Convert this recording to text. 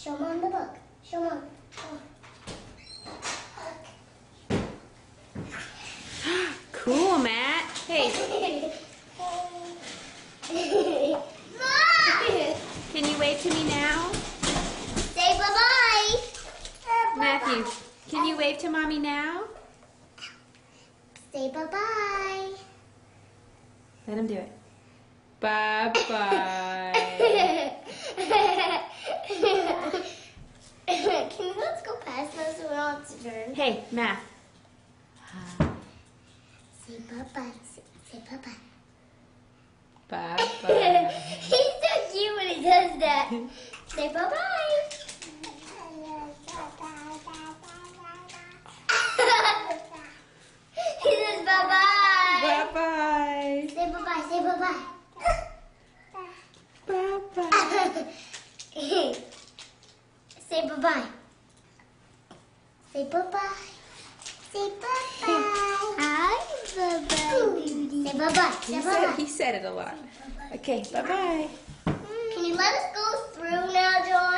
Show Mom the book. Show Mom. Cool, Matt. Hey, can you wave to me now? Say bye-bye. Matthew, can you wave to Mommy now? Say bye-bye. Let him do it. Bye-bye. Can you let's go past those so we don't have to turn? Hey, Matt. Say bye-bye. Say bye-bye. Bye-bye. He's so cute when he does that. Say bye-bye. He says bye-bye. Bye-bye. Say bye-bye. Say bye-bye. Bye-bye. Say bye-bye. Say bye-bye. Say bye-bye. Hi, bye-bye, beauty. Say bye-bye. Say bye-bye. He said it a lot. Okay, bye-bye. Can you let us go through now, John?